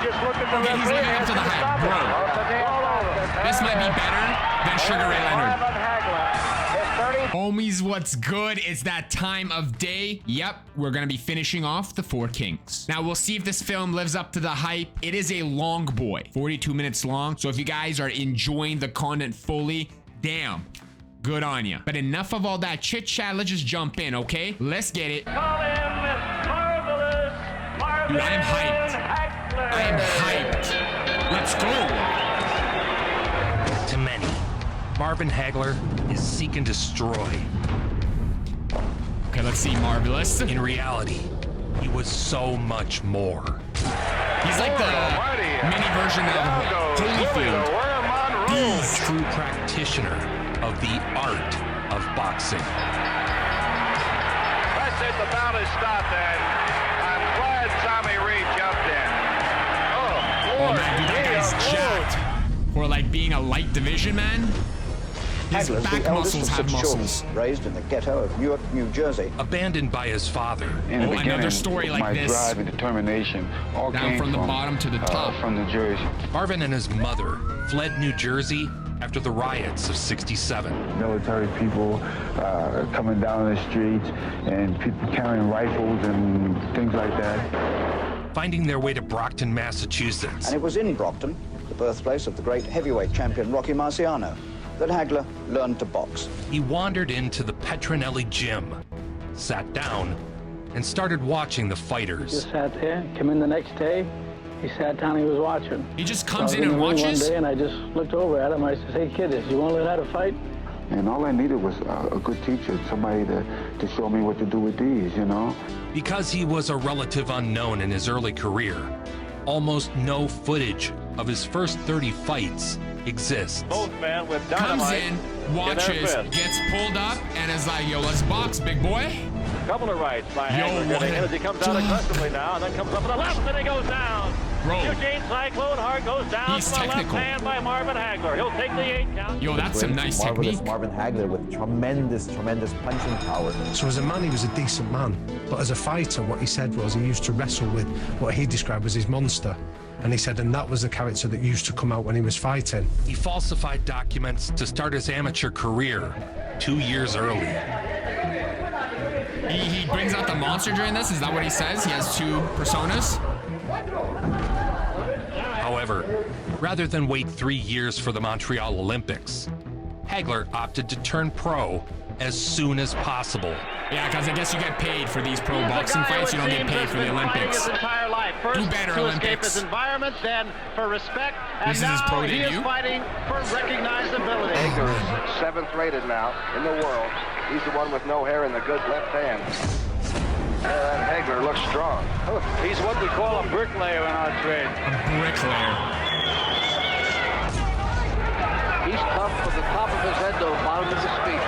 just look at the Okay, he's living up to the hype, bro. This might be better than Sugar Ray Leonard. Homies, what's good? It's that time of day. Yep, we're gonna be finishing off the Four Kings. Now, we'll see if this film lives up to the hype. It is a long boy, 42 minutes long. So if you guys are enjoying the content fully, damn, good on you. But enough of all that chit chat. Let's just jump in, okay? Let's get it. Dude, I am hyped. I am hyped. Let's go. To many, Marvin Hagler is seek and destroy. Okay, let's see, Marvelous. In reality, he was so much more. He's like the mini version of Holyfield. The true practitioner of the art of boxing. That's it, the bout is stopped, and I'm glad Tommy Reed jumped in. Oh man, dude, that guy's jacked. For like being a light division, man. His Hagler's back the eldest muscles of have 6 muscles. children, raised in the ghetto of Newark, New Jersey. Abandoned by his father. In the beginning, another story like my this. drive and determination all Down came from the bottom to the top. from New Jersey. Marvin and his mother fled New Jersey after the riots of '67. Military people coming down the streets and people carrying rifles and things like that. Finding their way to Brockton, Massachusetts. And it was in Brockton, the birthplace of the great heavyweight champion Rocky Marciano, that Hagler learned to box. He wandered into the Petronelli gym, sat down, and started watching the fighters. Just sat there, came in the next day, he sat down, he was watching. He just So I comes was in and the ring watches. One day and I just looked over at him, I said, hey kid, you want to learn how to fight? And all I needed was a good teacher, somebody to show me what to do with these, you know? Because he was a relative unknown in his early career, almost no footage of his first 30 fights exists. Both men with Comes dynamite in, watches, gets pulled up, and is like, yo, let's box, big boy. Couple of rights by Yo, Hagler what getting a in as he comes out dunk. aggressively now, and then comes up with the left, and he goes down. Bro. Eugene Cyclone Hart goes down He's from the left technical. hand by Marvin Hagler. He'll take the 8 count. Yo, that's some nice Marvelous technique. Marvin Hagler with tremendous punching power. So as a man, he was a decent man. But as a fighter, what he said was he used to wrestle with what he described as his monster. And he said, and that was the character that used to come out when he was fighting. He falsified documents to start his amateur career 2 years early. He brings out the monster during this? Is that what he says? He has 2 personas? However, rather than wait 3 years for the Montreal Olympics, Hagler opted to turn pro as soon as possible. Yeah, because I guess you get paid for these pro boxing fights. You don't get paid for the Olympics. His entire life. First, Do better, to Olympics. escape his environment, then for respect, and This is his now pro he debut? is fighting for recognizability. Hagler is 7th rated now in the world. He's the one with no hair and the good left hand. And Hagler looks strong. He's what we call a bricklayer in our trade. A bricklayer. He's tough from the top of his head to the bottom of his feet.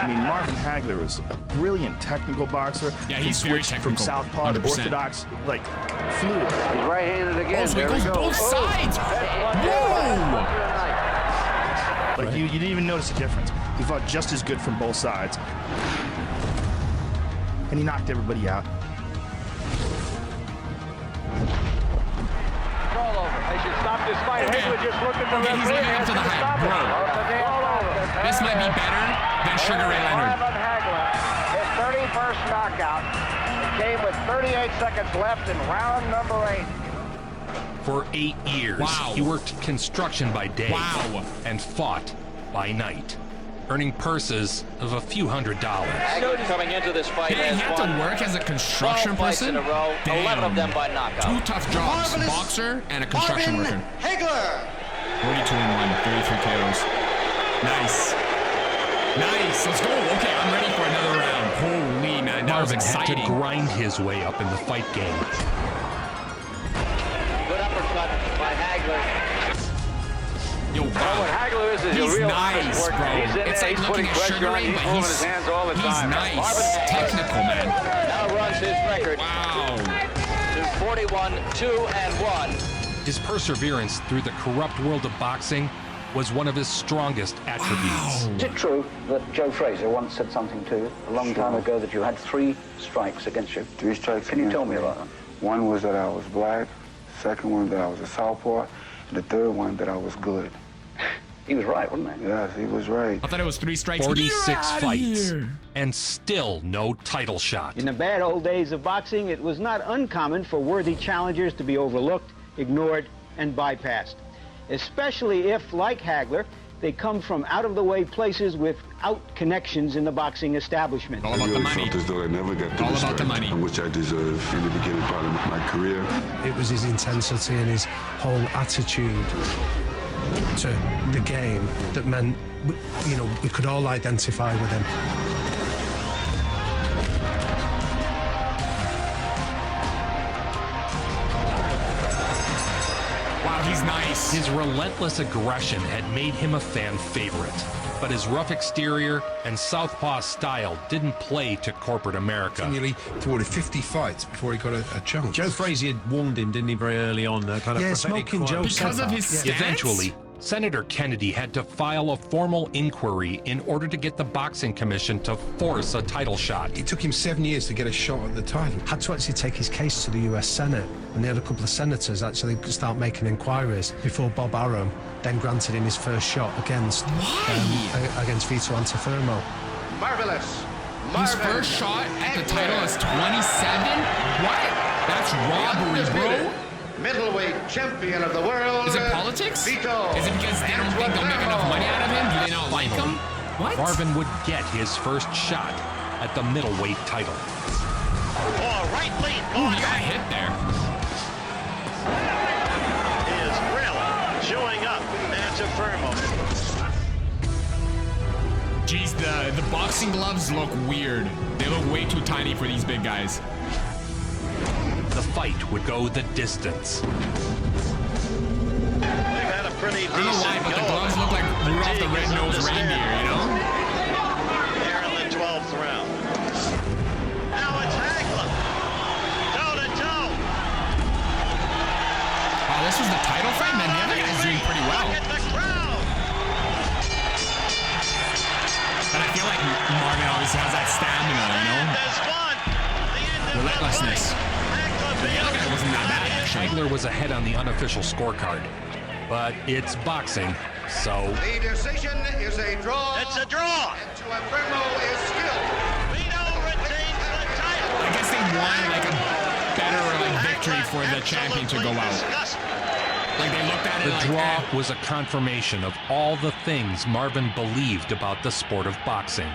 I mean, Marvin Hagler is a brilliant technical boxer. Yeah, He he's very switched from technical, southpaw to 100%. orthodox, like, fluid. He's right-handed again. Oh, so he there goes we go. both sides. Whoa! Like, you didn't even notice the difference. He fought just as good from both sides. And he knocked everybody out. All over. They should stop this fight. Okay. Hagler just looked at the Okay, he's referee. living up to the hype, Stop it. bro. All over. This might be better than Sugar Ray Leonard. Marvin Hagler, his 31st knockout. It came with 38 seconds left in round number 8. For 8 years, Wow. he worked construction by day Wow. and fought by night, earning purses of a few $100s. Hagler coming into this fight Did he has have to won work as a construction 12 fights person? in a row, 11 of them by knockout. 2 tough jobs, boxer and a construction worker. Hagler! 42-1, 33 KOs. Nice. Nice, let's go. Okay, I'm ready for another round. Holy man, that was Marvin had exciting. to grind his way up in the fight game. Good uppercut by Hagler. Yo, What wow. Hagler is a He's real nice, honest worker. bro. He's in It's there, like he's looking putting at pressure Sugar on, Ray, he's but moving his hands all the time. nice. Technical, man. Now runs his record Wow. to 41-2-1. His perseverance through the corrupt world of boxing was one of his strongest attributes. Is it true that Joe Frazier once said something to you a long time ago that you had 3 strikes against you? 3 strikes Can you against tell me about them? One was that I was black. second one that I was a southpaw, and the third one that I was good. He was right, wasn't he? Yes, he was right. I thought it was 3 strikes. 46 fights, and still no title shot. In the bad old days of boxing, it was not uncommon for worthy challengers to be overlooked, ignored, and bypassed. Especially if, like Hagler, they come from out-of-the-way places without connections in the boxing establishment. All about the money. Felt as though I never got the All about the respect money. which I deserve in the beginning part of my career. It was his intensity and his whole attitude to the game that meant, you know, we could all identify with him. Wow, he's nice. His relentless aggression had made him a fan favorite, but his rough exterior and southpaw style didn't play to corporate America. Nearly 50 fights before he got a chance. Joe Frazier had warned him, didn't he, very early on? Kind of Smoking Joe because of his stats? Eventually, Senator Kennedy had to file a formal inquiry in order to get the Boxing Commission to force a title shot. It took him 7 years to get a shot at the title. Had to actually take his case to the US Senate, and they had a couple of senators actually start making inquiries before Bob Arum then granted him his first shot against Vito Antuofermo. Marvelous. His first shot at the title is 27? What? That's robbery, bro. Middleweight champion of the world. Is it politics? Vito. Is it because they don't think they'll make enough money out of him? Do they not like him? What? Marvin would get his first shot at the middleweight title. Ooh, he got hit there. Is really showing up Antuofermo. Jeez, the boxing gloves look weird. They look way too tiny for these big guys. The fight would go the distance. They've had a pretty decent I don't know why, but the gloves look like Rudolph the Red-Nosed Reindeer, you know? Here in the 12th round. Now it's Hagler. Toe-to-toe. Wow, this was the title fight, man. The other guy's doing pretty well. Look at the crowd. But I feel like Marvin always has that stamina, you know? There's one. The end of Relentlessness. The other guy wasn't that bad, actually. Hagler was ahead on the unofficial scorecard, but it's boxing, so... The decision is a draw. It's a draw. Antuofermo is skilled. Vito retains the title. I guess they want like a better victory for the champion to go out. Like they looked at it The like draw was a confirmation of all the things Marvin believed about the sport of boxing.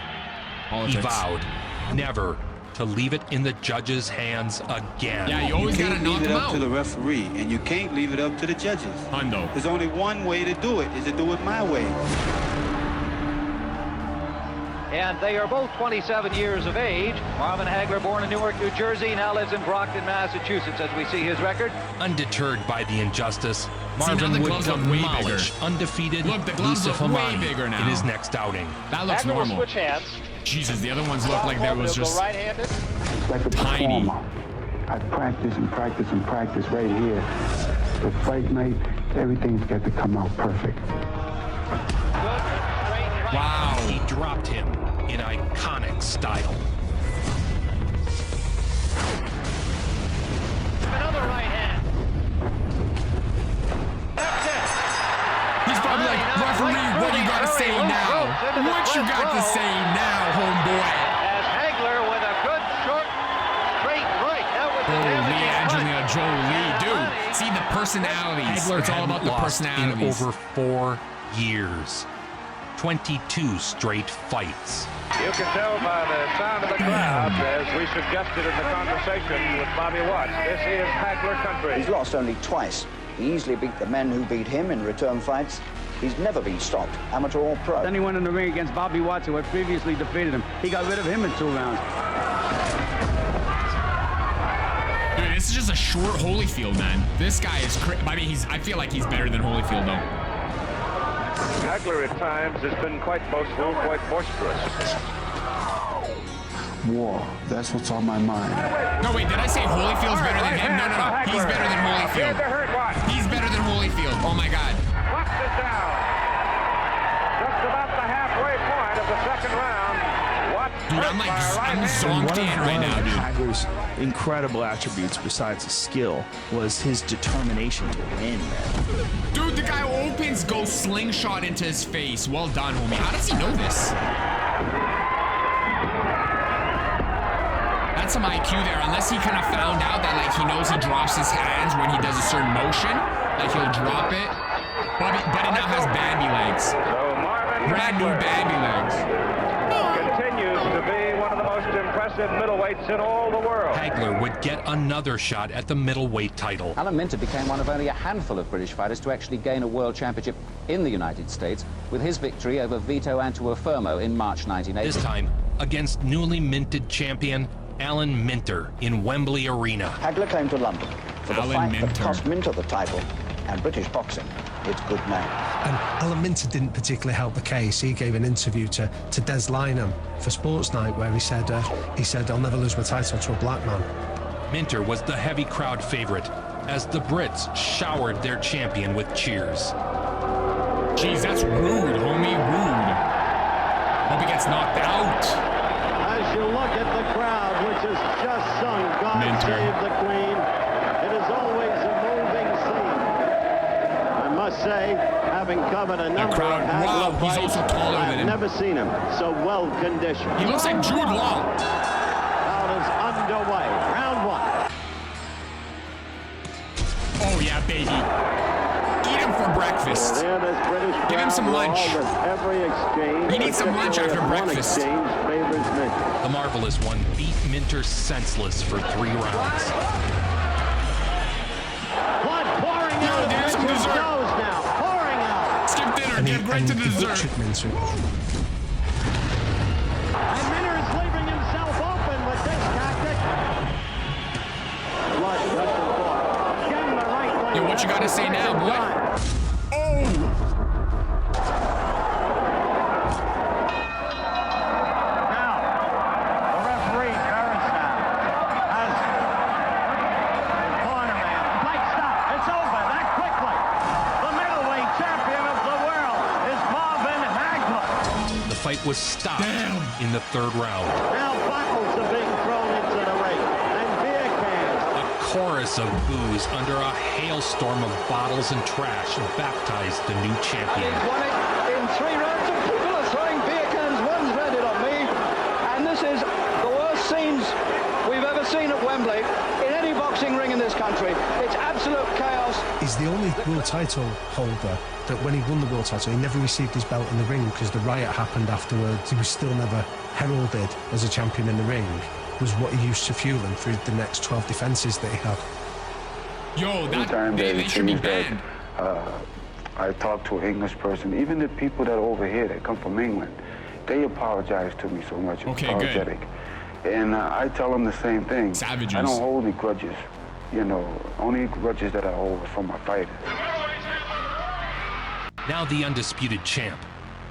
Politics. He vowed never to leave it in the judges' hands again. Yeah, you always gotta knock leave it him up out. to the referee, and you can't leave it up to the judges. Hundo. There's only one way to do it, is to do it my way. And they are both 27 years of age. Marvin Hagler, born in Newark, New Jersey, now lives in Brockton, Massachusetts, as we see his record. Undeterred by the injustice, now Marvin the would gloves look way demolish bigger. undefeated Look, the gloves Yusuf look way Hamani bigger now. in his next outing. That looks Hagler will normal. switch hands. Jesus, the other ones look like there was He'll go just right-handed. Like a tiny. performer. I practice and practice and practice right here. The fight night, everything's got to come out perfect. Wow. He dropped him in iconic style. Another right hand. That's it. He's probably like, referee, what do you gotta say now? What you got to say now, homeboy? As Hagler with a good short straight right. That was the Holy damaging Angelina Jolie, dude. See the personalities. Hagler It's all about the lost in personalities. over 4 years. 22 straight fights. You can tell by the sound of the crowd, as we suggested in the conversation with Bobby Watts, this is Hagler country. He's lost only twice. He easily beat the men who beat him in return fights. He's never been stopped, amateur or pro. Then he went in the ring against Bobby Watts, who had previously defeated him. He got rid of him in 2 rounds. Dude, this is just a short Holyfield, man. This guy is I mean, I feel like he's better than Holyfield, though. Hagler at times has been quite boastful, quite boisterous. War, that's what's on my mind. No, wait, did I say Holyfield's better than him? No. He's better than Holyfield. He's better than Holyfield. Oh, my God. Watts is down. Just about the halfway point of the second round. Watts Dude, I'm zonked in right now, dude. Hagler's incredible attributes besides his skill was his determination to win, man. Dude, the guy opens, goes slingshot into his face. Well done, homie. How does he know this? That's some IQ there, unless he kind of found out that, like, he knows he drops his hands when he does a certain motion. Like, he'll drop it. But it now has Bambi legs. Brand new Bambi legs. Continues to be one of the most impressive middleweights in all the world. Hagler would get another shot at the middleweight title. Alan Minter became one of only a handful of British fighters to actually gain a world championship in the United States with his victory over Vito Antuofermo in March 1980. This time against newly minted champion Alan Minter in Wembley Arena. Hagler came to London for the fight that cost Minter the title and British boxing its good name. And Alan Minter didn't particularly help the case. He gave an interview to Des Lynam for Sports Night where he said, I'll never lose my title to a black man. Minter was the heavy crowd favorite as the Brits showered their champion with cheers. Jeez, that's rude, homie, rude. Hope he gets knocked out. As you look at the crowd, which has just sung God Save the Queen, it is always a moving scene. I must say, having covered a number of Hagler fights, he's also taller than him. I've never seen him so well conditioned. He looks like Jude Law. Round is underway. Round one. Oh yeah, baby. Eat him for breakfast. Give him some lunch. He needs some lunch after breakfast. The Marvelous One beat Minter senseless for 3 rounds. Blood pouring out. There's some dessert. Now. Pouring out. Skip dinner. Get right to the dessert. And Minter is leaving himself open with this tactic. Blood rushing forward. Again, the right leg. Yo, what you gotta say now, boy? Was stopped in the 3rd round. Now bottles are being thrown into the ring, and beer cans. A chorus of boos under a hailstorm of bottles and trash baptized the new champion. He's won it in 3 rounds, and people are throwing beer cans. One's read it on me, and this is the worst scenes we've ever seen at Wembley in any boxing ring in this country. It's absolute chaos. He's the only world title holder that when he won the world title, he never received his belt in the ring because the riot happened afterwards. He was still never heralded as a champion in the ring, was what he used to fuel him through the next 12 defenses that he had. Yo, they should be banned. I talk to an English person, even the people that are over here that come from England, they apologize to me so much. Okay, apologetic. Good. And I tell them the same thing. Savages. I don't hold any grudges. You know, only grudges that I hold is from my fighters. Now the undisputed champ,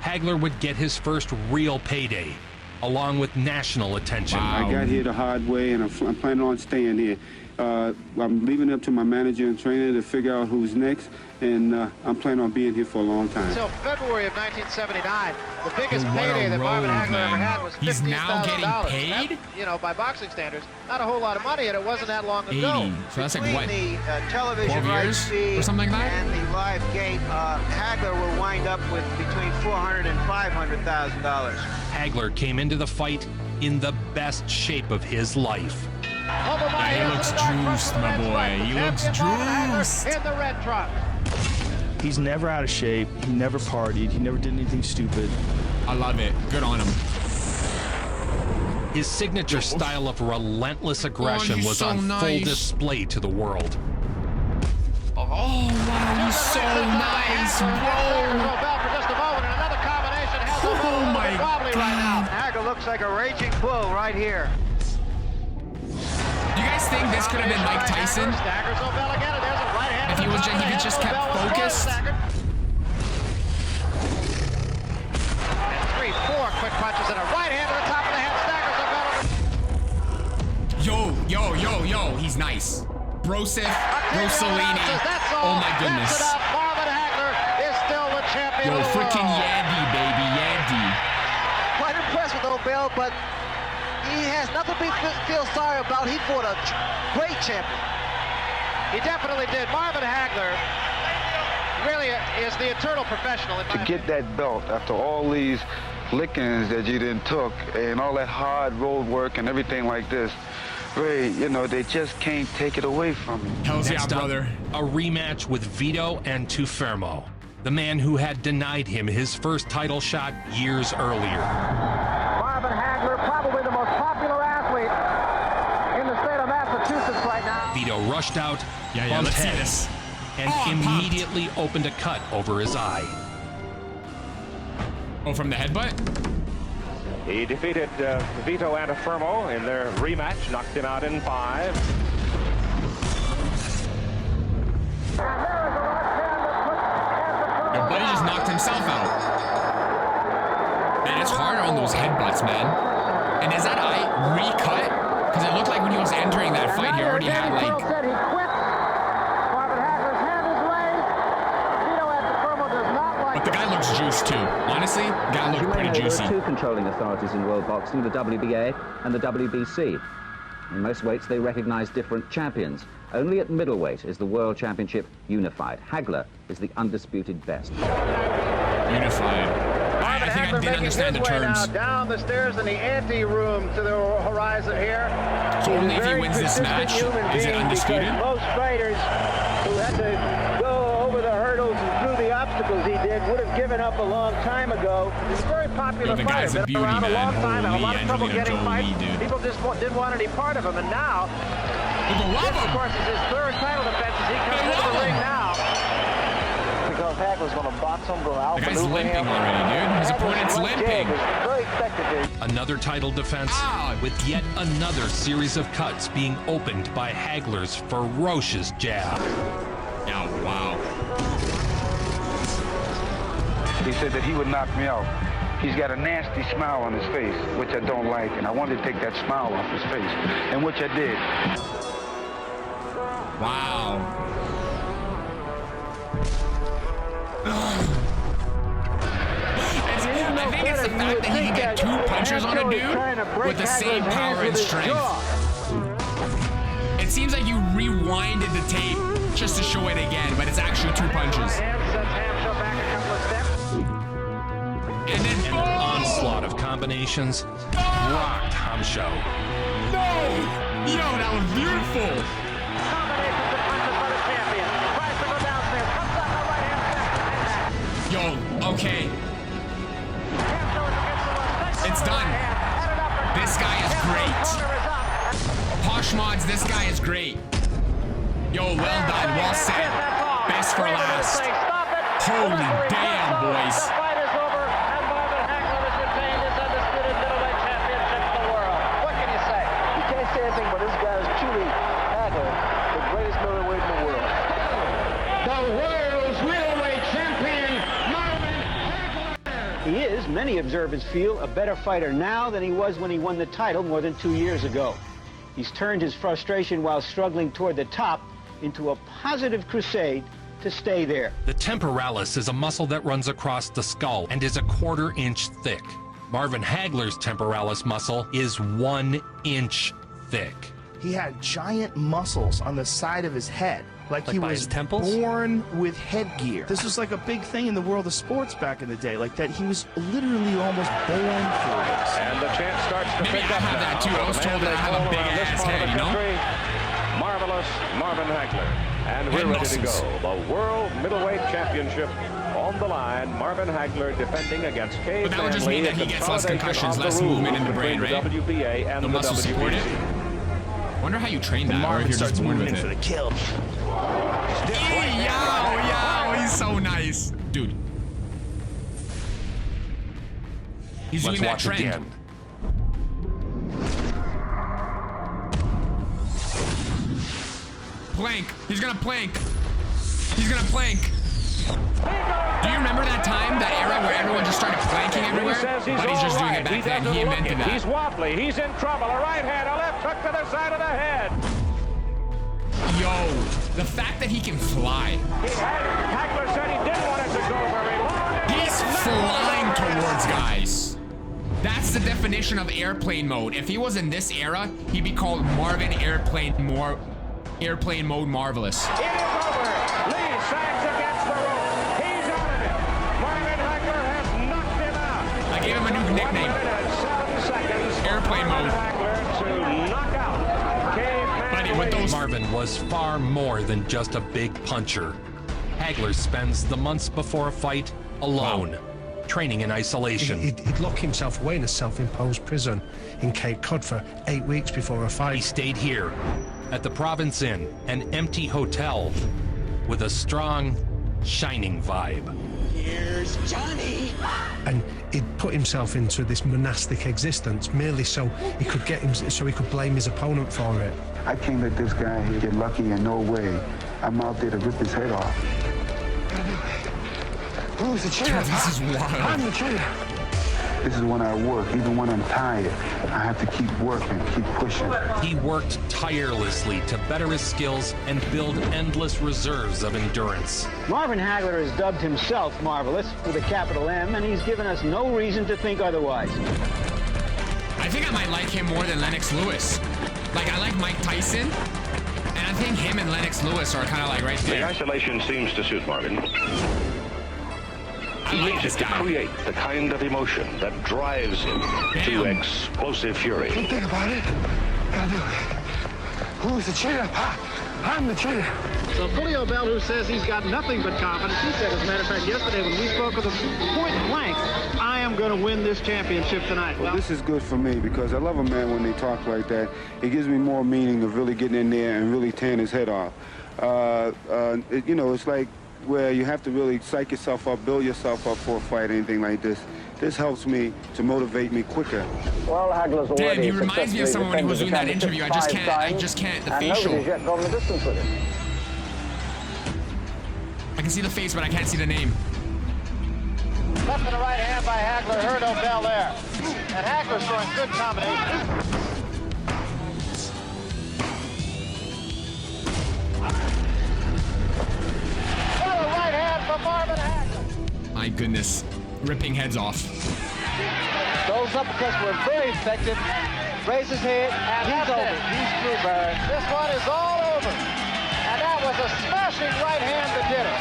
Hagler would get his first real payday, along with national attention. I got here the hard way, and I'm planning on staying here. I'm leaving it up to my manager and trainer to figure out who's next, and I'm planning on being here for a long time. Until February of 1979, the biggest payday that Marvin Hagler ever had was $15,000. He's now getting paid? That, you know, by boxing standards, not a whole lot of money, and it wasn't that long ago. 80. So that's like what? The television 12 years rights fee or something like that? and the live gate, Hagler will wind up with between $400,000 and $500,000. Hagler came into the fight in the best shape of his life. Yeah, he looks juiced, my boy. He looks juiced. In the red trunk. He's never out of shape. He never partied. He never did anything stupid. I love it. Good on him. His signature style of relentless aggression was so on full nice. display to the world. Oh, wow, he's so nice, bro. Oh, my God. Hagler looks like a raging bull right here. Do you guys think this could have been Mike Tyson? If he could just kept focused? And 3-4 quick punches and a right hand to the top of the head. Staggers the belly. Yo, he's nice. Broseph, Rossellini. Oh my goodness. Marvin Hagler is still the champion. Yo, freaking Yandy, baby, Yandy. Quite impressed with O'Bell, but he has nothing to feel sorry about. He fought a great champion. He definitely did. Marvin Hagler really is the eternal professional. To get that belt after all these lickings that you didn't took and all that hard road work and everything like this, Ray, you know, they just can't take it away from you. Hells yeah, Next up, brother. a rematch with Vito Antuofermo, the man who had denied him his first title shot years earlier. Marvin Hagler, probably the most popular athlete in the state of Massachusetts right now. Vito rushed out, bumped let's see heads, this. and immediately opened a cut over his eye. Oh, from the headbutt? He defeated Vito Antuofermo in their rematch, knocked him out in 5. Your buddy just knocked himself out. Man, it's hard on those headbutts, man. And is that eye recut? Because it looked like when he was entering that fight, he already had like... Said he quit. Marvin Hagler's hand is raised. Vito Antuofermo does not like. But the guy looks juiced too. Honestly, the guy looked pretty juicy. There are two controlling authorities in world boxing, the WBA and the WBC. In most weights, they recognize different champions. Only at middleweight is the World Championship unified. Hagler is the undisputed best. Unified. I think I didn't understand the terms. Now down the stairs in the ante-room to the horizon here. So only if he wins this match is it undisputed? Most fighters who had to go over the hurdles and through the obstacles he did would have given up a long time ago. He's a very popular The fighter. guy's a Been beauty, around a long man. time, had a lot of Holy trouble Angelina getting fights. Jolie, dude. People just didn't want any part of him, and now People love this, of him. course, is his third title defense as he comes into the ring now. Because Hagler's going to box him, go out. The guy's limping already, dude. His opponent's limping. Very expected. Another title defense with yet another series of cuts being opened by Hagler's ferocious jab. Oh, wow. He said that he would knock me out. He's got a nasty smile on his face, which I don't like, and I wanted to take that smile off his face, and which I did. Wow. I think it's the fact that he can get 2 punches on a dude with the same power and strength. It seems like you rewinded the tape just to show it again, but it's actually 2 punches. And then An onslaught of combinations rocked Hamsho. No! Yo, that was beautiful. Yo, okay. It's done. This guy is great. Posh Mods, this guy is great. Yo, well done, well said. Best for last. Holy damn, boys. But this guy is truly Hagler, the greatest middleweight in the world. The world's middleweight champion, Marvin Hagler. He is, many observers feel, a better fighter now than he was when he won the title more than 2 years ago. He's turned his frustration while struggling toward the top into a positive crusade to stay there. The temporalis is a muscle that runs across the skull and is a 1/4 inch thick. Marvin Hagler's temporalis muscle is 1 inch thick. He had giant muscles on the side of his head. Like he by was his temples? born with headgear. This was like a big thing in the world of sports back in the day. Like that, he was literally almost born for this. And the chance starts to Maybe pick I up have now. that too. I was told that I have a big ass head, you know? Marvelous Marvin Hagler. And we're ready to go. The World Middleweight Championship on the line. Marvin Hagler defending against Cave But that would just mean that he gets less concussions, less movement in the brain, right? WBA and The the muscles support it. WBC. Wonder how you train that, or Marvin if you're just starts born moving with in for it. the kill. Yo, he's so nice. Dude. He's Let's doing that watch trend. again. Plank. He's gonna plank. He's gonna plank. Do you remember that time, that era where everyone just started planking everywhere? Buddy's just doing it back then. He invented that. He's wobbly. He's in trouble. A right hand, a left hook to the side of the head. Yo, the fact that he can fly. Hagler said he didn't want it to go very long. He's flying towards guys. That's the definition of airplane mode. If he was in this era, he'd be called Marvin Airplane Mode Marvelous. It is over. Lee sags against the rope. He's out of it. Marvin Hagler has knocked him out. I gave him a new nickname. 1 minute and 7 seconds. Airplane mode. Hagler to knock out Buddy, with those Marvin was far more than just a big puncher. Hagler spends the months before a fight alone, training in isolation. He'd lock himself away in a self-imposed prison in Cape Cod for 8 weeks before a fight. He stayed here at the Province Inn, an empty hotel with a strong, shining vibe. Here's Johnny. And he'd put himself into this monastic existence merely so he could blame his opponent for it. I can't let this guy here get lucky in no way. I'm out there to rip his head off. Who's the champ? This is wild. I'm the champ. This is when I work. Even when I'm tired, I have to keep working, keep pushing. He worked tirelessly to better his skills and build endless reserves of endurance. Marvin Hagler has dubbed himself Marvelous with a capital M, and he's given us no reason to think otherwise. I think I might like him more than Lennox Lewis. Like, I like Mike Tyson, and I think him and Lennox Lewis are kind of like right there. The isolation seems to suit Marvin. He needs it to create the kind of emotion that drives him to explosive fury. Don't think about it. Gotta do it. Who's the champ? I'm the champ. So Julio Bell, who says he's got nothing but confidence, he said, as a matter of fact, yesterday when we spoke of the point blank, I am going to win this championship tonight. Well, this is good for me because I love a man when they talk like that. It gives me more meaning of really getting in there and really tearing his head off. You know, it's like where you have to really psych yourself up, build yourself up for a fight, anything like this. This helps me to motivate me quicker. Well, Hagler's already Damn, he reminds me of someone when he was doing that interview. I just can't. The facial. Nobody's yet gone the distance with him. I can see the face, but I can't see the name. Left and a right hand by Hagler, heard O'Bell there. And Hagler's throwing good combination. Another right hand from Marvin Hagler. My goodness. Ripping heads off. Those uppercuts were very effective. Raise his head, and he's over. He's through, Barry. This one is all over. And that was a smashing right hand that did it.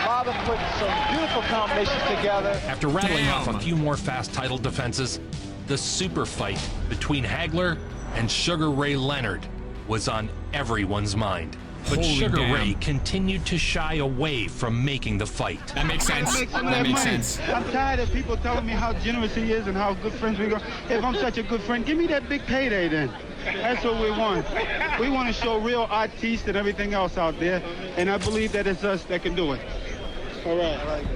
Marvin put some beautiful combinations together. After rattling off a few more fast title defenses, the super fight between Hagler and Sugar Ray Leonard was on everyone's mind. But Holy Sugar damn. Ray continued to shy away from making the fight. That makes sense. That makes sense. I'm tired of people telling me how generous he is and how good friends we are. If I'm such a good friend, give me that big payday then. That's what we want. We want to show real artists and everything else out there, and I believe that it's us that can do it. All right.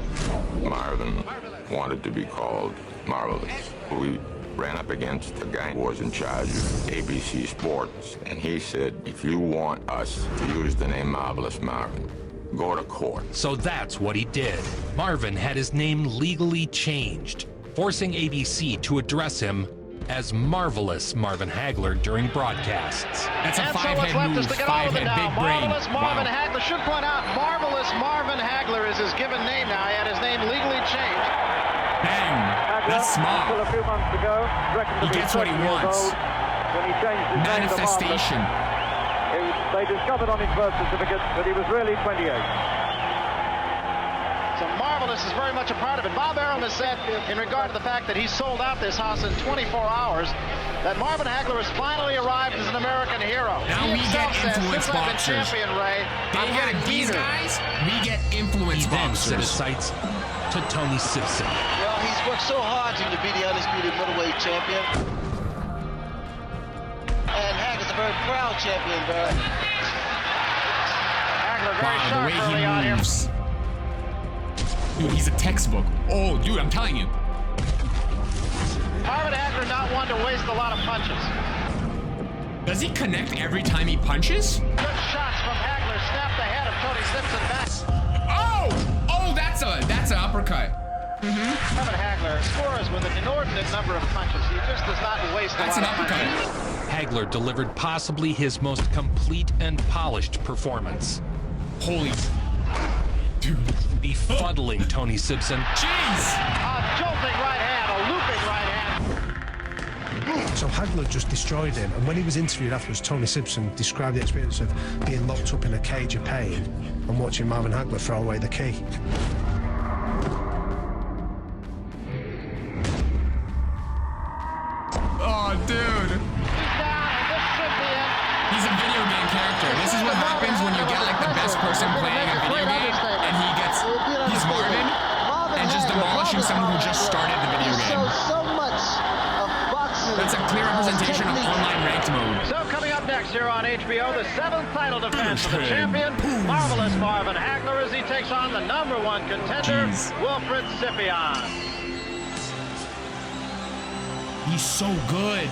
Marvin wanted to be called Marvelous. We ran up against the guy who was in charge of ABC Sports, and he said, if you want us to use the name Marvelous Marvin, go to court. So that's what he did. Marvin had his name legally changed, forcing ABC to address him as Marvelous Marvin Hagler during broadcasts. That's a And so what's five-head left move. is to get on with it Five-head, now. big brain. Marvelous Marvin Wow. Hagler. Should point out, Marvelous Marvin Hagler is his given name now. He had his name legally changed. Bang. That's smart. Until a few months ago, reckoned to He be gets what he 30 years wants. old when he changed his name to Marvelous. Manifestation. They discovered on his birth certificate that he was really 28. So Marvelous is very much a part of it. Bob Arum has said, in regard to the fact that he sold out this house in 24 hours, that Marvin Hagler has finally arrived as an American hero. Now He we himself get says, influence since I've been boxers. champion, Ray, They I'm have getting these meaner. guys, we get influence He then set his boxers. sights to Tony Simpson. Well, he's worked so hard to be the undisputed middleweight champion. And Hagler's a very proud champion, Barry. Hagler very Wow, the sharp way early he on here. moves. Dude, he's a textbook. Oh, dude, I'm telling you. Marvin Hagler not one to waste a lot of punches. Does he connect every time he punches? Good shots from Hagler. Snapped the head of Tony Simpson back. Oh! Oh, that's an uppercut. Marvin Hagler scores with an inordinate number of punches. He just does not waste That's a an lot of uppercut. punches. Hagler delivered possibly his most complete and polished performance. Holy. befuddling Tony Simpson. Jeez! A jolting right hand, a looping right hand. So Hagler just destroyed him, and when he was interviewed afterwards, Tony Simpson described the experience of being locked up in a cage of pain and watching Marvin Hagler throw away the key. Oh, dude. He's a video game character. This is what happens when you get like the best person playing a video game, and he's Marvin, and just demolishing someone who just started the video game. That's a clear representation of online ranked mode. So coming up next here on HBO, the 7th title defense of the champion, Marvelous Marvin Hagler, as he takes on the #1 contender, Wilfred Scipion. He's so good.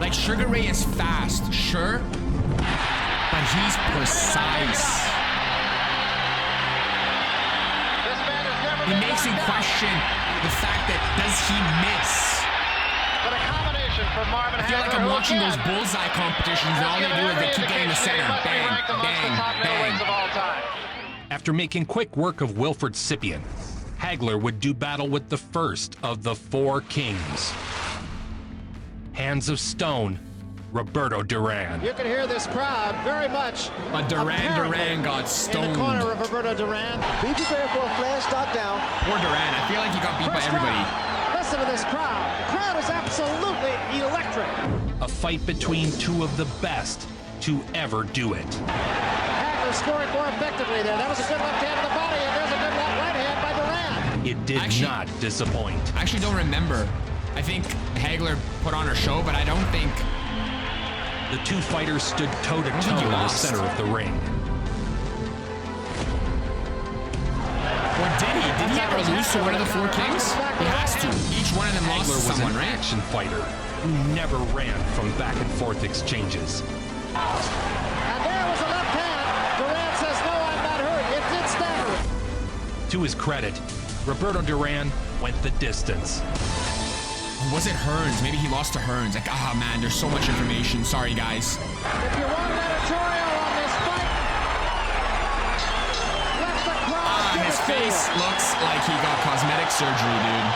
Like, Sugar Ray is fast, sure, but he's precise. It makes you question the fact that, does he miss? But a combination for Marvin Hagler. I feel like I'm watching those bullseye competitions, and all they do is they keep getting the center. Bang, bang, bang. After making quick work of Wilfred Scipion, Hagler would do battle with the first of the 4 kings. Hands of Stone, Roberto Duran. You can hear this crowd very much. But Duran got stoned. In the corner of Roberto Duran. Be prepared for a flash knockdown. Poor Duran. I feel like he got beat by everybody. Listen to this crowd. The crowd is absolutely electric. A fight between 2 of the best to ever do it. Hagler scored more effectively there. That was a good left hand to the body, and there's a good right hand by Duran. It did not disappoint. I actually don't remember. I think Hagler put on a show, but I don't think... The 2 fighters stood toe-to-toe in the center of the ring. Or did he? Did he ever lose to one of the 4 kings? He has to. Each one of them lost to someone, right? Hagler was an action fighter who never ran from back-and-forth exchanges. And there was a left hand. Duran says, no, I'm not hurt. It did stagger. To his credit, Roberto Duran went the distance. Was it Hearns? Maybe he lost to Hearns. Like, ah, man, there's so much information. Sorry, guys. If you want an editorial on this fight, let the crowd his face looks like he got cosmetic surgery, dude.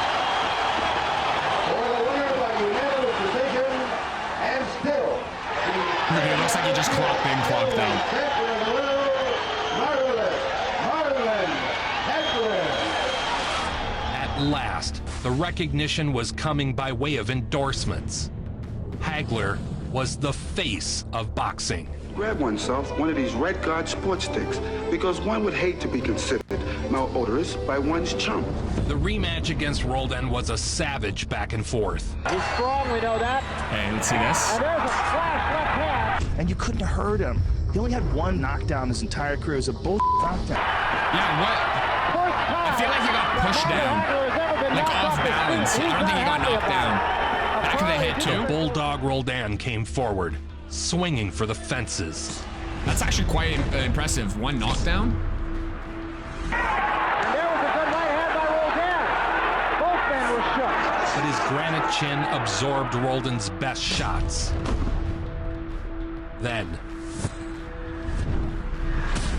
It looks like he just clocked in, clocked out. At last, the recognition was coming by way of endorsements. Hagler was the face of boxing. Grab oneself one of these Red Guard sports sticks, because one would hate to be considered malodorous by one's chum. The rematch against Roldan was a savage back and forth. He's strong, we know that. Hey, let's see this. And there's a flash left hand. And you couldn't have heard him. He only had 1 knockdown his entire career. It was a bull knockdown. Yeah, what? I feel like he got pushed down. Like off balance. I don't think he got knocked down. Back of the head, too. The Bulldog Roldan came forward, swinging for the fences. That's actually quite impressive. 1 knockdown. And there was a good right hand by Roldan. Both men were shook. But his granite chin absorbed Roldan's best shots. Then,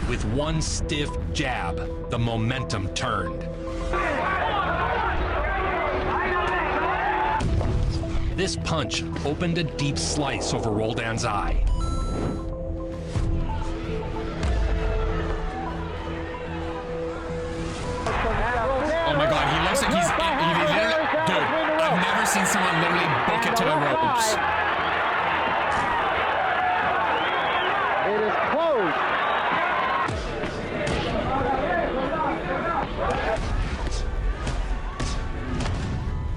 with 1 stiff jab, the momentum turned. This punch opened a deep slice over Roldan's eye. Oh my god, he looks like he's... Dude, I've never seen someone literally book it to the ropes. It is closed.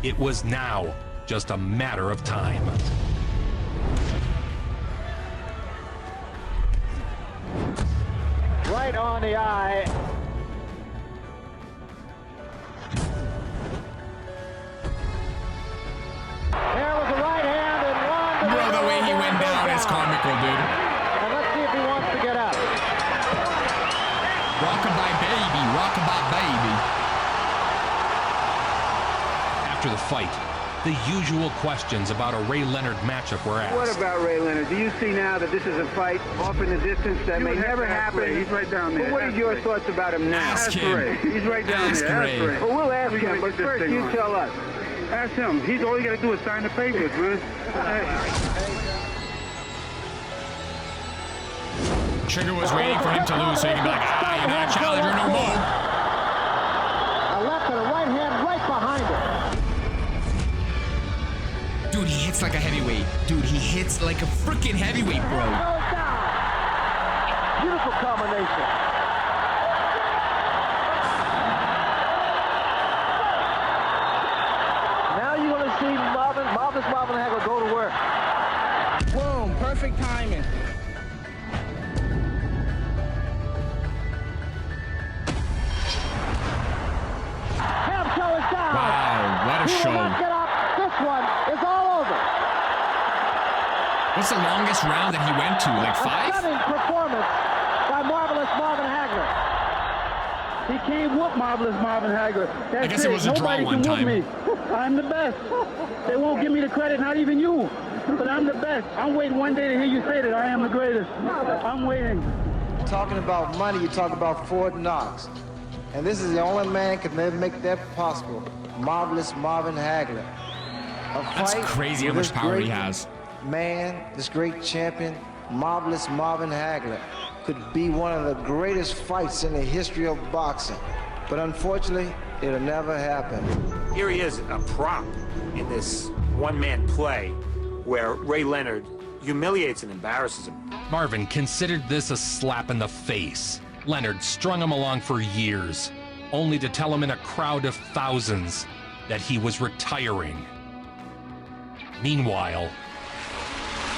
It was now just a matter of time. Right on the eye. There was a right hand and 1. Bro, the way he went down is comical, dude. And let's see if he wants to get up. Rockabye baby, rockabye baby. After the fight, the usual questions about a Ray Leonard matchup were asked. What about Ray Leonard? Do you see now that this is a fight off in the distance that may never happen? He's right down there. But what are your thoughts about him now? Ask him. He's right down Ask there. Ray. Well, we'll ask him, but first you tell us. Ask him. He's all you got to do is sign the papers, man. Sugar was waiting for him to lose so he can be like, you're not a challenger no more. A left and a right hand right behind him. Dude, he hits like a heavyweight. Dude, he hits like a freaking heavyweight, bro. Beautiful combination. Now you're going to see Marvin Hagler go to work. Boom, perfect timing. Hamco is down. Wow, what a He will show. not get up. This one is all over. What's the longest round that he went to? Like 5? A stunning performance by Marvelous Marvin Hagler. He can't whoop Marvelous Marvin Hagler. That's I guess it was a draw Nobody one can time. whoop me. I'm the best. They won't give me the credit, not even you. But I'm the best. I'm waiting one day to hear you say that I am the greatest. I'm waiting. Talking about money, you talk about Fort Knox. And this is the only man can never make that possible. Marvelous Marvin Hagler. That's crazy how much power he has. Man, this great champion, Marvelous Marvin Hagler, could be one of the greatest fights in the history of boxing. But unfortunately, it'll never happen. Here he is, a prop in this one-man play where Ray Leonard humiliates and embarrasses him. Marvin considered this a slap in the face. Leonard strung him along for years, only to tell him in a crowd of thousands that he was retiring. Meanwhile,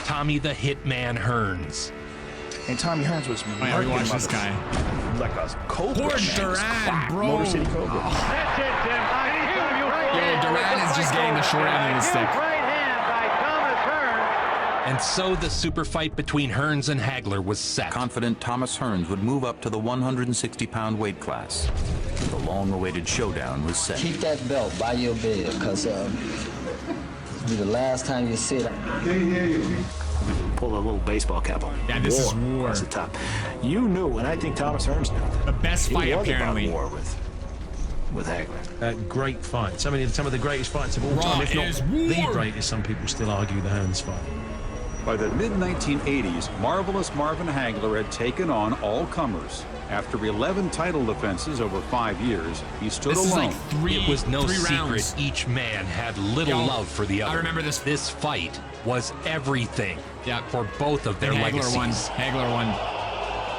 Tommy the Hitman Hearns. And Tommy Hearns was we watched this guy. Like a cobra. Poor Duran, bro. Motor City Cobra. That's it, Tim. Yo, Duran is just getting the short end of the stick. Right hand by Thomas Hearns. And so the super fight between Hearns and Hagler was set. Confident Thomas Hearns would move up to the 160-pound weight class. The long-awaited showdown was set. Keep that belt by your bed, because it'll be the last time you see it. Pull a little baseball cap on. Yeah, this is war. Across the top. You knew, and I think Thomas Hearns knew. The best fight, It was apparently. about war with Hagler. Great fight. Some of the greatest fights of all Raw time, if not is the war. greatest. Some people still argue the Hearns fight. By the mid-1980s, Marvelous Marvin Hagler had taken on all comers. After 11 title defenses over 5 years, he stood This is alone. like three It was no secret rounds. each man had little Yo, love for the other. I remember this. This fight was everything for both of their And Hagler legacies. won. Hagler won.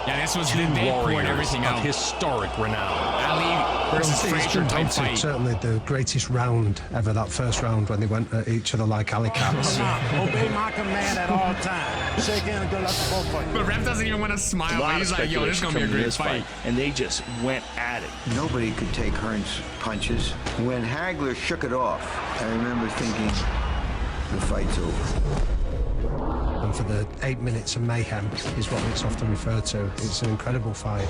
Yeah, this was Two they poured warriors everything of out. historic renown. Ali versus It's Frazier type undoubted, fight. certainly the greatest round ever, that first round when they went at each other like alley cats. Obey my command at all times. Shake hands and go let the ball fight. But Ref doesn't even want to smile. He's like, yo, this is going to be a great fight. And they just went at it. Nobody could take Hearns' punches. When Hagler shook it off, I remember thinking, the fight's over. And for the 8 minutes of mayhem is what it's often referred to. It's an incredible fight.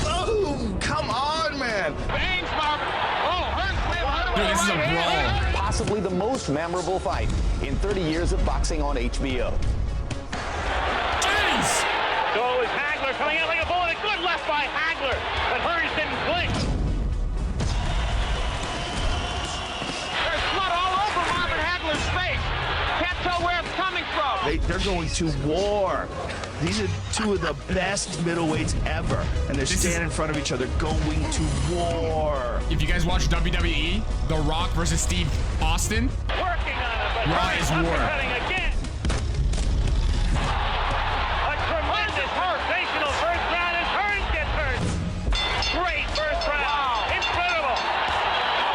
Boom! Come on, man. Bangs, Marvin. Oh, Hearns. Dude, this is a brawl. Possibly the most memorable fight in 30 years of boxing on HBO. Jeez! So is Hagler coming out like a bullet. A good left by Hagler, but Hearns didn't blink. There's blood all over Marvin Hagler's face. Can't tell where it's coming from. They're going to war. These are two of the best middleweights ever, and they're standing in front of each other going to war. If you guys watch WWE, The Rock versus Steve Austin, Working on it, but Raw Hearns is war. uppercutting again. A tremendous sensational first round as Hearns gets hurt. Great first round. Incredible.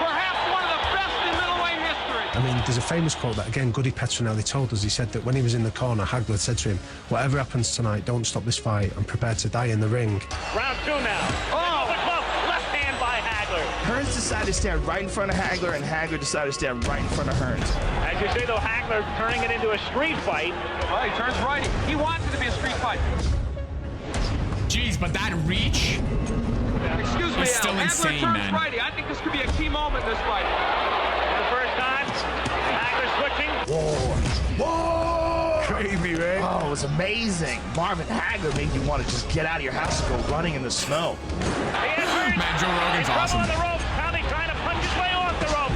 Perhaps one of the best in middleweight history. I mean, there's a famous quote that, again, Goody Petronelli told us. He said that when he was in the corner, Hagler said to him, whatever happens tonight, don't stop this fight. I'm prepared to die in the ring. Round two now. Oh, the glove. Left hand by Hagler. Hearns decided to stand right in front of Hagler, and Hagler decided to stand right in front of Hearns. As you say, though, Hagler turning it into a street fight. Well, he turns right. He wants it to be a street fight. Jeez, but that reach Excuse me, is still Al. insane, Hagler turns man. righty. I think this could be a key moment in this fight. For the first time, Hagler switching. Whoa! Crazy, man. Oh, it was amazing. Marvin Hagler made you want to just get out of your house and go running in the snow. Man, Joe Rogan's awesome. On the rope. Tommy trying to punch his way off the rope.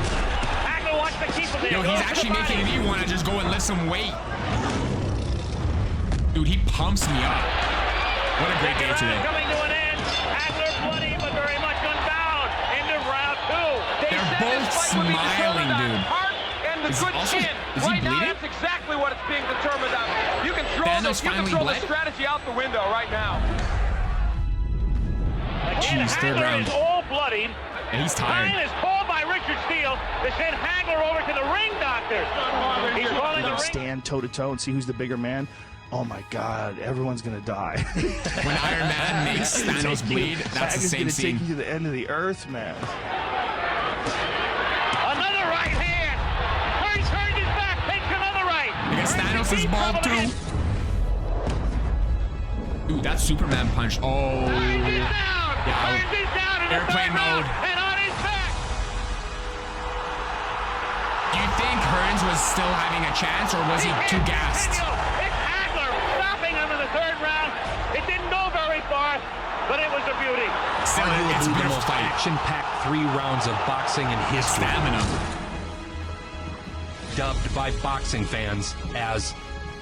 Hagler wants to keep him there. Yo, he's actually making me want to just go and lift some weight. Dude, he pumps me up. What a great day today. Coming to an end. Hagler bloody, but very much unbound. End of round 2. They're both smiling, dude. And the good chin. Is he Right now, bleeding? that's exactly what it's being determined on. You can throw Thanos this. You can finally throw bled? the strategy out the window right now. Again, Jeez, third Hagler round. is all bloodied. And he's tired. Time is called by Richard Steele to send Hagler over to the ring doctor. He's calling the ring. Stand toe to toe and see who's the bigger man. Oh my God, everyone's gonna die. When Iron Man makes Thanos bleed, that's the same gonna scene. take you to the end of the earth, man. Another right hand. Hearns turned his back, takes another right. Because Thanos is bald too. Dude, that Superman punch. Oh. Hearns is down. Yeah. Hearns is down in the Airplane third round mode. and on his back. Do you think Hearns was still having a chance, or was he too gassed? It's Hagler stopping him in the third round. It didn't go very far, but it was a beauty. Still, it's a the beautiful most fight. action-packed 3 rounds of boxing in history. Stamina. Dubbed by boxing fans as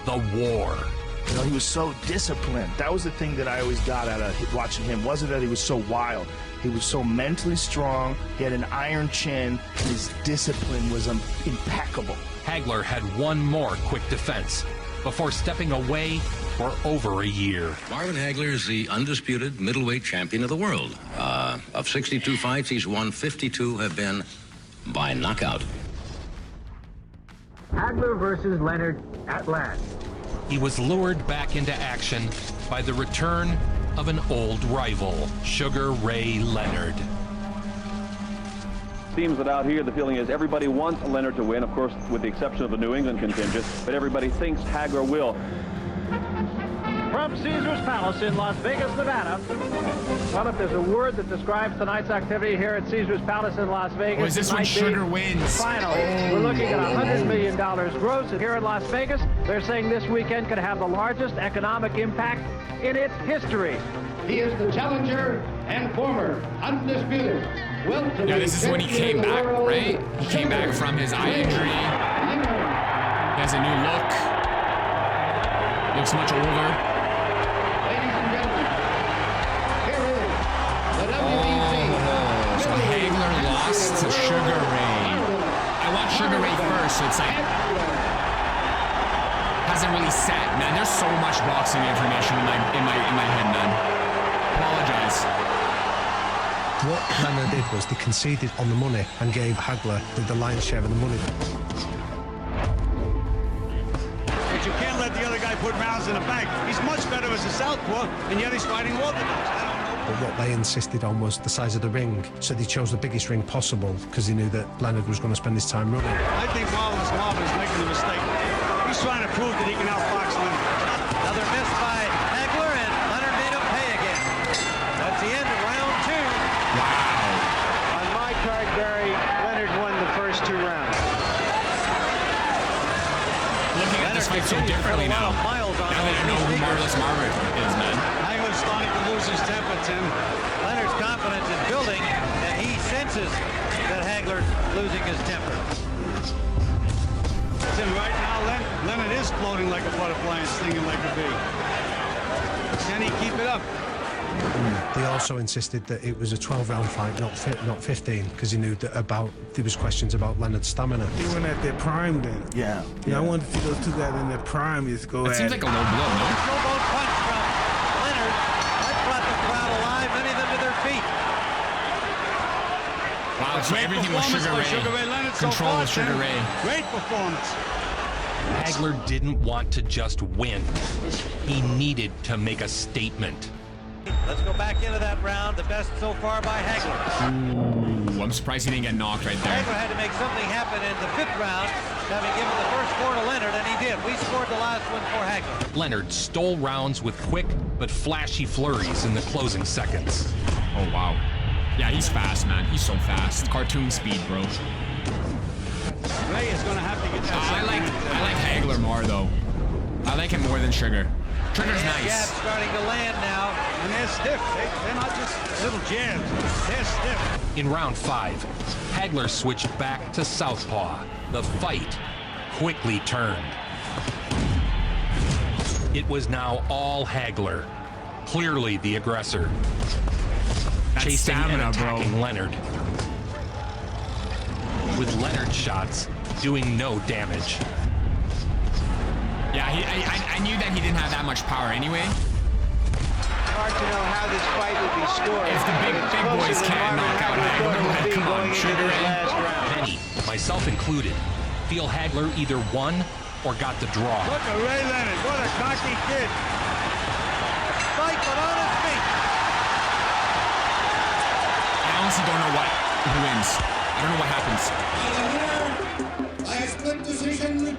the War. You know, he was so disciplined. That was the thing that I always got out of watching him. Wasn't that he was so wild. He was so mentally strong. He had an iron chin. His discipline was impeccable. Hagler had one more quick defense before stepping away for over a year. Marvin Hagler is the undisputed middleweight champion of the world. Of 62 fights, he's won 52 have been by knockout. Hagler versus Leonard at last. He was lured back into action by the return of an old rival, Sugar Ray Leonard. Seems that out here the feeling is everybody wants Leonard to win, of course, with the exception of the New England contingent, but everybody thinks Hagler will. From Caesars Palace in Las Vegas, Nevada. Well, if there's a word that describes tonight's activity here at Caesars Palace in Las Vegas, Oh, is this it when might be Sugar wins? Final. We're looking at $100 million gross here in Las Vegas. They're saying this weekend could have the largest economic impact in its history. He is the challenger and former undisputed welterweight. Yeah, this is when he came back, right? He came back from his eye injury. He has a new look. Looks much older. Ladies and gentlemen, here is the WBC. So Hagler lost to Sugar Ray. I watched Sugar Ray first, so it's like hasn't really set, man. There's so much boxing information in my head, man. Apologize. What Leonard did was they conceded on the money and gave Hagler the lion's share of the money. But you can't let the other guy put rounds in the bank. He's much better as a southpaw, and yet he's fighting orthodox. But what they insisted on was the size of the ring, so they chose the biggest ring possible because they knew that Leonard was going to spend his time running. I think Marvin is making a mistake. He's trying to prove that he can outbox Leonard. Another miss by Hagler, and Leonard made him pay again. That's the end of round 2. Wow. On my card, Barry, Leonard won the first 2 rounds. Looking at this fight so differently now. Now that I know who Marvelous Marvin is, man. Hagler's starting to lose his temper, Tim. Leonard's confidence is building, and he senses that Hagler's losing his temper. Tim, right now, Leonard is floating like a butterfly and stinging like a bee. Can he keep it up? They also insisted that it was a 12-round fight, not 15, because he knew that there was questions about Leonard's stamina. They went at their prime then. Yeah. I want to see those two guys in their prime just go That at seems like a low blow, no? Showboat punch from Leonard. That brought the crowd alive, many of them to their feet. Wow, so everything was Sugar Ray. Leonard Control with Sugar Tim. Ray. Great performance. Hagler didn't want to just win. He needed to make a statement. Let's go back into that round. The best so far by Hagler. Ooh, I'm surprised he didn't get knocked right there. Hagler had to make something happen in the 5th round having given the first 4 to Leonard, and he did. We scored the last one for Hagler. Leonard stole rounds with quick but flashy flurries in the closing seconds. Oh, wow. Yeah, he's fast, man. He's so fast. Cartoon speed, bro. Ray is going to have to get that. I like Hagler more, though. I like him more than Sugar. Sugar's nice. Jabs starting to land now. And they're stiff. They're not just little jabs. They're stiff. In round 5, Hagler switched back to southpaw. The fight quickly turned. It was now all Hagler, clearly the aggressor. That's chasing stamina, and attacking bro. Leonard. With Leonard's shots doing no damage. Yeah, I knew that he didn't have that much power anyway. Hard to know how this fight would be scored. If the big boys can't knock out Hagler, come on, Sugar Ray. Many, myself included, feel Hagler either won or got the draw. Look at Ray Leonard. What a cocky kid. Cycling on his feet. I honestly don't know who wins. I don't know what happens. By a split decision,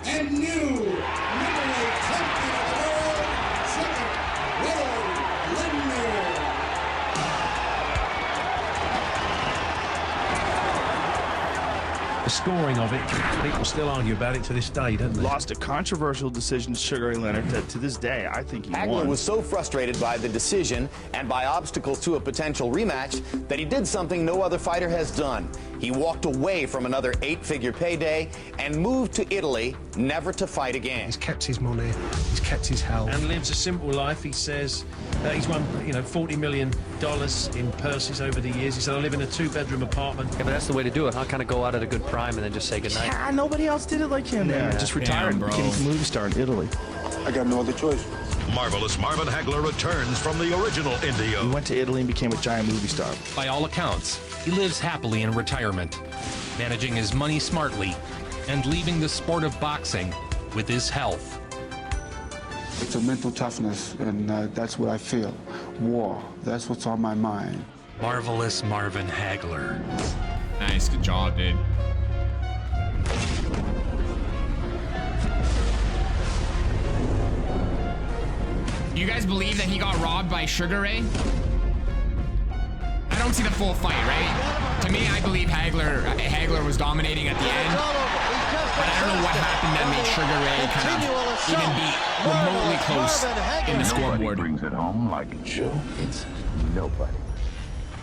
and new middleweight champion of the world, Sugar Ray Leonard. The scoring of it, people still argue about it to this day, don't they? Lost a controversial decision to Sugar Ray Leonard that to this day I think he Hagler won. was so frustrated by the decision and by obstacles to a potential rematch that he did something no other fighter has done. He walked away from another 8-figure payday and moved to Italy, never to fight again. He's kept his money, he's kept his health. And lives a simple life. He says he's won, $40 million in purses over the years. He said, I live in a 2-bedroom apartment. Yeah, but that's the way to do it, huh? Kind of go out at a good prime and then just say goodnight. Yeah, nobody else did it like him. Yeah. Just retired and became a movie star in Italy. I got no other choice. Marvelous Marvin Hagler returns from the original Indio. He went to Italy and became a giant movie star. By all accounts, he lives happily in retirement, managing his money smartly and leaving the sport of boxing with his health. It's a mental toughness, and that's what I feel. War, that's what's on my mind. Marvelous Marvin Hagler. Nice, good job, dude. You guys believe that he got robbed by Sugar Ray? I don't see the full fight, right? To me, I believe Hagler was dominating at the end. But I don't know what happened that made Sugar Ray kind of even be remotely close in the scoreboard. Brings it home like Joe. It's nobody.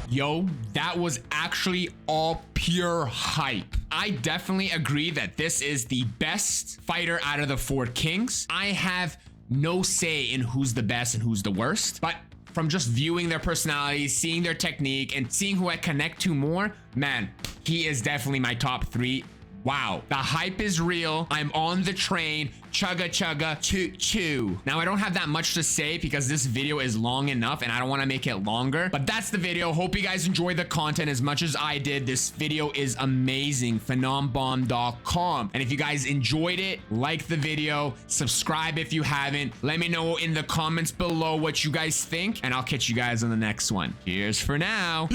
Yo, that was actually all pure hype. I definitely agree that this is the best fighter out of the 4 kings. I have no say in who's the best and who's the worst, but from just viewing their personalities, seeing their technique, and seeing who I connect to more, man, he is definitely my top 3. Wow, the hype is real. I'm on the train. Chugga chugga choo choo. Now I don't have that much to say because this video is long enough and I don't want to make it longer, but that's the video. Hope you guys enjoyed the content as much as I did. This video is amazing. phenombomb.com. And if you guys enjoyed it, like the video, subscribe if you haven't. Let me know in the comments below what you guys think, and I'll catch you guys on the next one. Cheers for now.